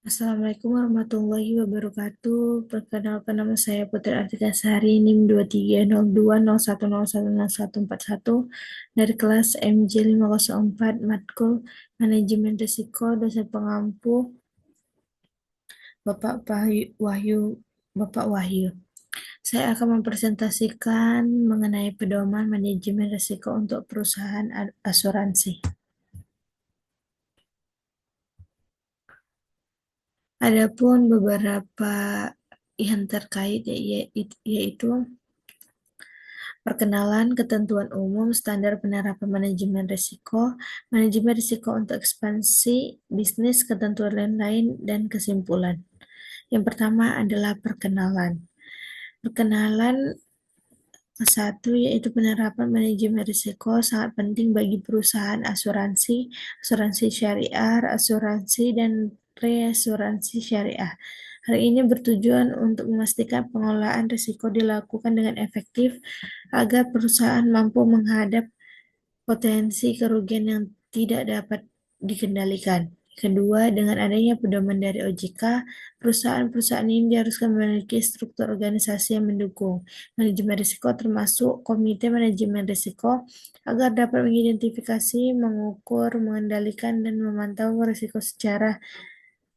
Assalamualaikum warahmatullahi wabarakatuh. Perkenalkan, nama saya Putri Artika Sari, NIM 230201010141 dari kelas MJ504 Matkul Manajemen Risiko, dosen pengampu Bapak Wahyu. Bapak Wahyu. Saya akan mempresentasikan mengenai pedoman manajemen risiko untuk perusahaan asuransi. Adapun beberapa yang terkait yaitu perkenalan, ketentuan umum, standar penerapan manajemen risiko untuk ekspansi bisnis, ketentuan lain-lain, dan kesimpulan. Yang pertama adalah perkenalan. Perkenalan ke-1 yaitu penerapan manajemen risiko sangat penting bagi perusahaan asuransi, asuransi syariah, asuransi, dan reasuransi syariah. Hal ini bertujuan untuk memastikan pengelolaan risiko dilakukan dengan efektif agar perusahaan mampu menghadap potensi kerugian yang tidak dapat dikendalikan. Kedua, dengan adanya pedoman dari OJK, perusahaan-perusahaan ini diharuskan memiliki struktur organisasi yang mendukung manajemen risiko, termasuk komite manajemen risiko, agar dapat mengidentifikasi, mengukur, mengendalikan, dan memantau risiko secara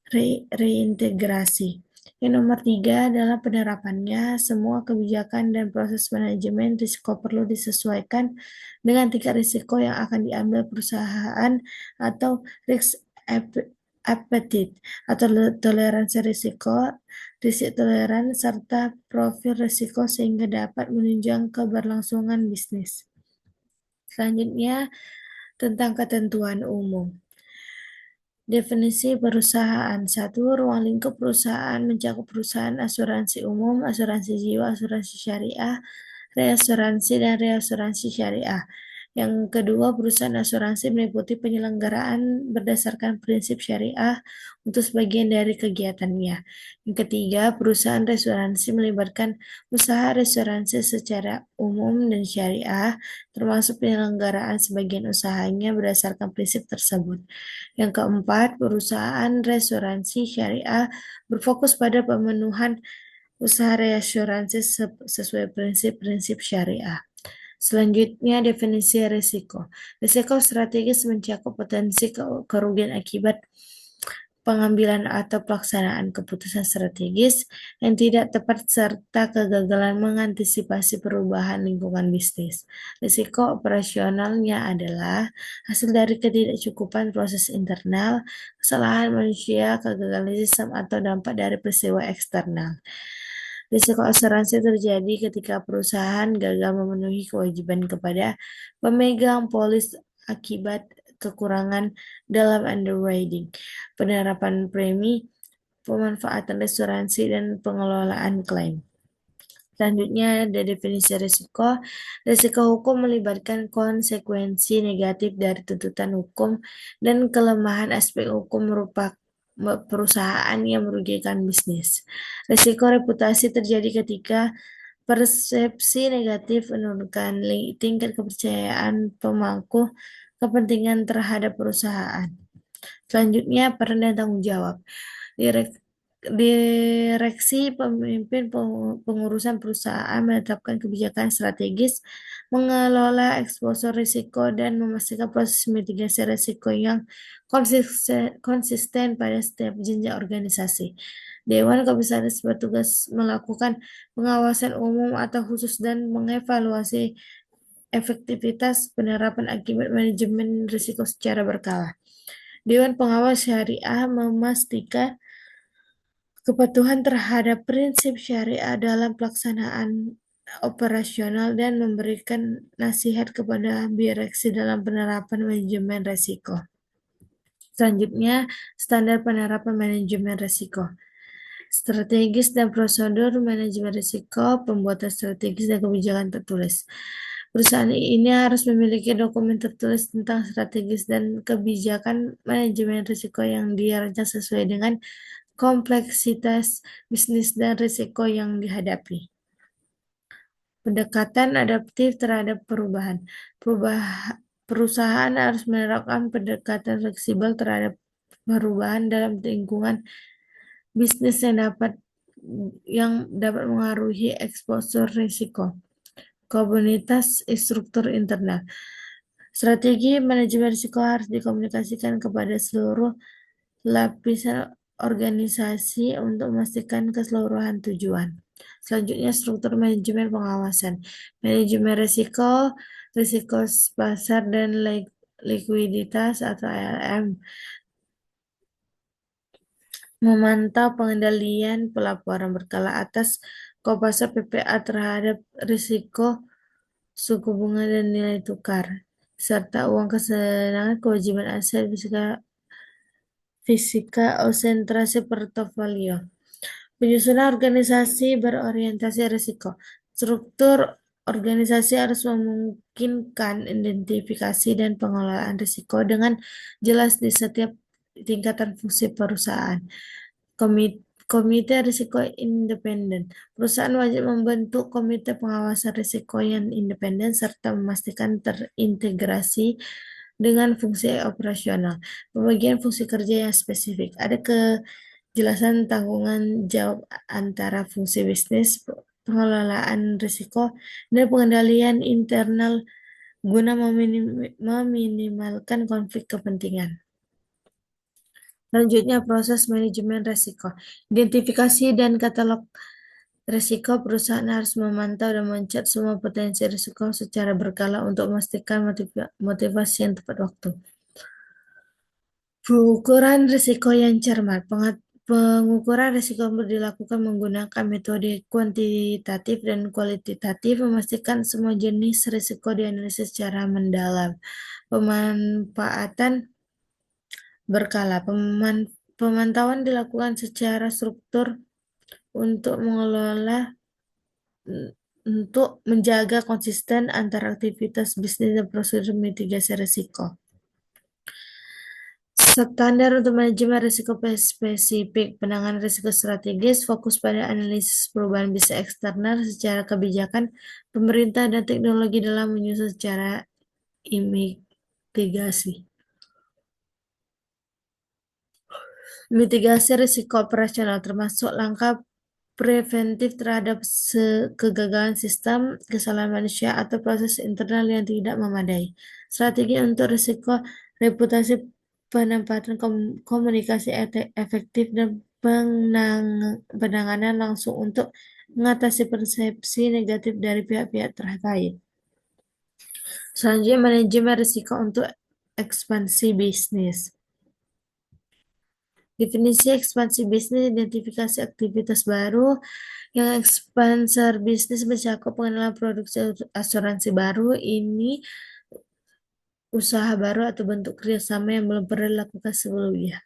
reintegrasi. Yang nomor 3 adalah penerapannya. Semua kebijakan dan proses manajemen risiko perlu disesuaikan dengan tingkat risiko yang akan diambil perusahaan atau risk appetite atau toleransi risiko, risiko toleran, serta profil risiko sehingga dapat menunjang keberlangsungan bisnis. Selanjutnya, tentang ketentuan umum. Definisi perusahaan. 1. Ruang lingkup perusahaan mencakup perusahaan asuransi umum, asuransi jiwa, asuransi syariah, reasuransi, dan reasuransi syariah. Yang kedua, perusahaan asuransi meliputi penyelenggaraan berdasarkan prinsip syariah untuk sebagian dari kegiatannya. Yang ketiga, perusahaan reasuransi melibatkan usaha reasuransi secara umum dan syariah, termasuk penyelenggaraan sebagian usahanya berdasarkan prinsip tersebut. Yang keempat, perusahaan reasuransi syariah berfokus pada pemenuhan usaha reasuransi sesuai prinsip-prinsip syariah. Selanjutnya, definisi risiko. Risiko strategis mencakup potensi kerugian akibat pengambilan atau pelaksanaan keputusan strategis yang tidak tepat serta kegagalan mengantisipasi perubahan lingkungan bisnis. Risiko operasionalnya adalah hasil dari ketidakcukupan proses internal, kesalahan manusia, kegagalan sistem, atau dampak dari peristiwa eksternal. Risiko asuransi terjadi ketika perusahaan gagal memenuhi kewajiban kepada pemegang polis akibat kekurangan dalam underwriting, penerapan premi, pemanfaatan asuransi, dan pengelolaan klaim. Selanjutnya ada definisi risiko. Risiko hukum melibatkan konsekuensi negatif dari tuntutan hukum dan kelemahan aspek hukum merupakan perusahaan yang merugikan bisnis. Risiko reputasi terjadi ketika persepsi negatif menurunkan tingkat kepercayaan pemangku kepentingan terhadap perusahaan. Selanjutnya, peran dan tanggung jawab. Direksi pemimpin pengurusan perusahaan menetapkan kebijakan strategis, mengelola eksposur risiko, dan memastikan proses mitigasi risiko yang konsisten pada setiap jenjang organisasi. Dewan Komisaris bertugas melakukan pengawasan umum atau khusus dan mengevaluasi efektivitas penerapan akibat manajemen risiko secara berkala. Dewan Pengawas Syariah memastikan kepatuhan terhadap prinsip syariah dalam pelaksanaan operasional dan memberikan nasihat kepada direksi dalam penerapan manajemen risiko. Selanjutnya, standar penerapan manajemen risiko. Strategis dan prosedur manajemen risiko, pembuatan strategis dan kebijakan tertulis. Perusahaan ini harus memiliki dokumen tertulis tentang strategis dan kebijakan manajemen risiko yang dirancang sesuai dengan kompleksitas bisnis dan risiko yang dihadapi. Pendekatan adaptif terhadap perubahan. Perusahaan harus menerapkan pendekatan fleksibel terhadap perubahan dalam lingkungan bisnis yang dapat mengaruhi exposure risiko. Komunitas struktur internal. Strategi manajemen risiko harus dikomunikasikan kepada seluruh lapisan organisasi untuk memastikan keseluruhan tujuan. Selanjutnya, struktur manajemen pengawasan. Manajemen risiko, risiko pasar, dan likuiditas atau ALM. Memantau pengendalian pelaporan berkala atas Kopasar PPA terhadap risiko suku bunga dan nilai tukar, serta uang kesenangan kewajiban aset fisika konsentrasi portofolio. Penyusunan organisasi berorientasi risiko. Struktur organisasi harus memungkinkan identifikasi dan pengelolaan risiko dengan jelas di setiap tingkatan fungsi perusahaan. Komite risiko independen. Perusahaan wajib membentuk komite pengawasan risiko yang independen serta memastikan terintegrasi dengan fungsi operasional. Pembagian fungsi kerja yang spesifik. Ada kejelasan tanggungan jawab antara fungsi bisnis, pengelolaan risiko, dan pengendalian internal guna meminimalkan konflik kepentingan. Selanjutnya, proses manajemen risiko. Identifikasi dan katalog risiko. Perusahaan harus memantau dan mencat semua potensi risiko secara berkala untuk memastikan motivasi yang tepat waktu. Pengukuran risiko yang cermat. Pengukuran risiko dilakukan menggunakan metode kuantitatif dan kualitatif, memastikan semua jenis risiko dianalisis secara mendalam. Pemanfaatan berkala. Pemantauan dilakukan secara struktur untuk menjaga konsisten antara aktivitas bisnis dan prosedur mitigasi risiko. Standar untuk manajemen risiko spesifik. Penanganan risiko strategis fokus pada analisis perubahan bisnis eksternal secara kebijakan pemerintah dan teknologi dalam menyusun secara mitigasi. Mitigasi risiko operasional termasuk langkah preventif terhadap kegagalan sistem, kesalahan manusia, atau proses internal yang tidak memadai. Strategi untuk risiko reputasi, penempatan komunikasi efektif, dan penanganan langsung untuk mengatasi persepsi negatif dari pihak-pihak terkait. Selanjutnya, manajemen risiko untuk ekspansi bisnis. Definisi ekspansi bisnis, identifikasi aktivitas baru. Yang ekspansor bisnis mencakup pengenalan produksi asuransi baru. Ini usaha baru atau bentuk kerjasama yang belum pernah dilakukan sebelumnya.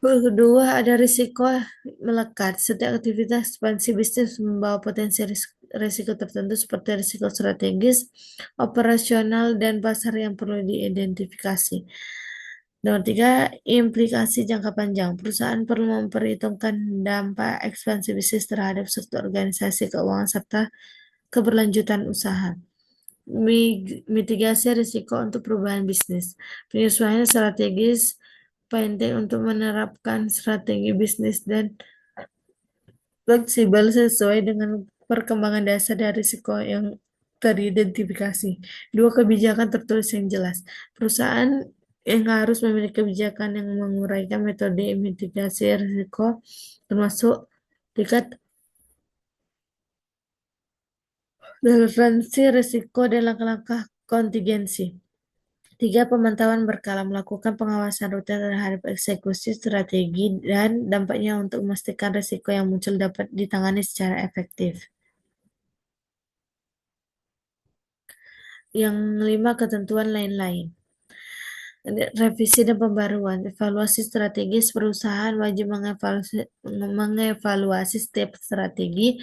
Kedua, ada risiko melekat. Setiap aktivitas ekspansi bisnis membawa potensi risiko tertentu seperti risiko strategis, operasional, dan pasar yang perlu diidentifikasi. Nomor 3, implikasi jangka panjang. Perusahaan perlu memperhitungkan dampak ekspansi bisnis terhadap struktur organisasi keuangan serta keberlanjutan usaha. Mitigasi risiko untuk perubahan bisnis. Penyesuaian strategis penting untuk menerapkan strategi bisnis dan fleksibel sesuai dengan perkembangan dasar dan risiko yang teridentifikasi. 2, kebijakan tertulis yang jelas. Perusahaan yang harus memiliki kebijakan yang menguraikan metode mitigasi risiko, termasuk tingkat toleransi risiko dan langkah-langkah kontingensi. 3, pemantauan berkala, melakukan pengawasan rutin terhadap eksekusi strategi dan dampaknya untuk memastikan risiko yang muncul dapat ditangani secara efektif. Yang 5, ketentuan lain-lain. Revisi dan pembaruan. Evaluasi strategis. Perusahaan wajib mengevaluasi setiap strategi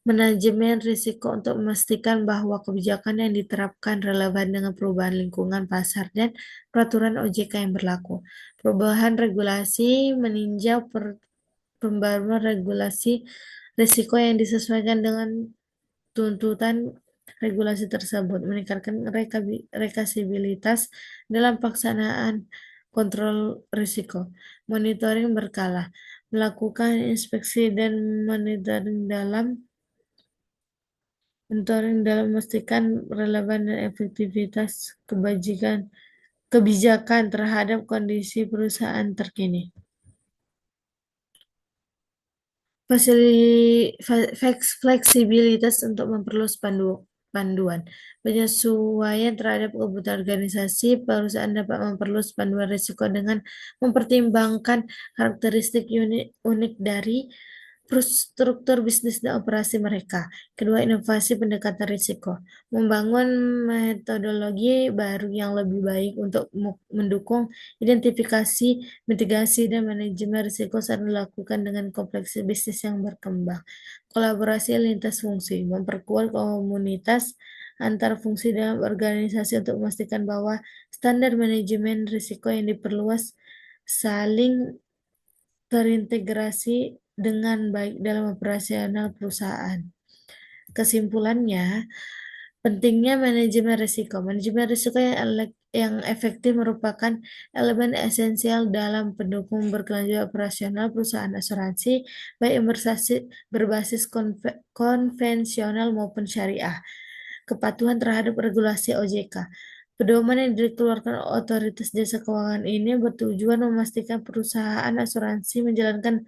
manajemen risiko untuk memastikan bahwa kebijakan yang diterapkan relevan dengan perubahan lingkungan pasar dan peraturan OJK yang berlaku. Perubahan regulasi meninjau pembaruan regulasi risiko yang disesuaikan dengan tuntutan regulasi tersebut, meningkatkan rekasibilitas dalam pelaksanaan kontrol risiko, monitoring berkala, melakukan inspeksi dan monitoring dalam memastikan relevan dan efektivitas kebijakan terhadap kondisi perusahaan terkini. Fleksibilitas untuk memperluas panduan. Penyesuaian terhadap kebutuhan organisasi, perusahaan dapat memperluas panduan risiko dengan mempertimbangkan karakteristik unik dari struktur bisnis dan operasi mereka. Kedua, inovasi pendekatan risiko. Membangun metodologi baru yang lebih baik untuk mendukung identifikasi, mitigasi, dan manajemen risiko saat dilakukan dengan kompleksitas bisnis yang berkembang. Kolaborasi lintas fungsi. Memperkuat komunitas antar fungsi dalam organisasi untuk memastikan bahwa standar manajemen risiko yang diperluas saling terintegrasi dengan baik dalam operasional perusahaan. Kesimpulannya, pentingnya manajemen risiko. Manajemen risiko yang efektif merupakan elemen esensial dalam pendukung berkelanjutan operasional perusahaan asuransi, baik yang berbasis konvensional maupun syariah. Kepatuhan terhadap regulasi OJK. Pedoman yang dikeluarkan Otoritas Jasa Keuangan ini bertujuan memastikan perusahaan asuransi menjalankan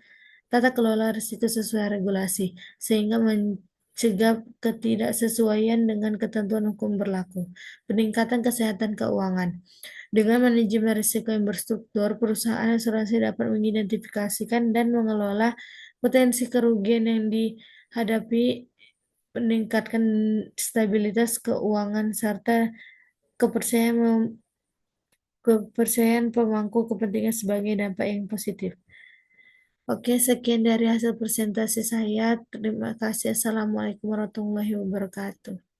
tata kelola risiko sesuai regulasi, sehingga mencegah ketidaksesuaian dengan ketentuan hukum berlaku. Peningkatan kesehatan keuangan. Dengan manajemen risiko yang berstruktur, perusahaan asuransi dapat mengidentifikasikan dan mengelola potensi kerugian yang dihadapi, meningkatkan stabilitas keuangan, serta kepercayaan pemangku kepentingan sebagai dampak yang positif. Oke, sekian dari hasil presentasi saya. Terima kasih. Assalamualaikum warahmatullahi wabarakatuh.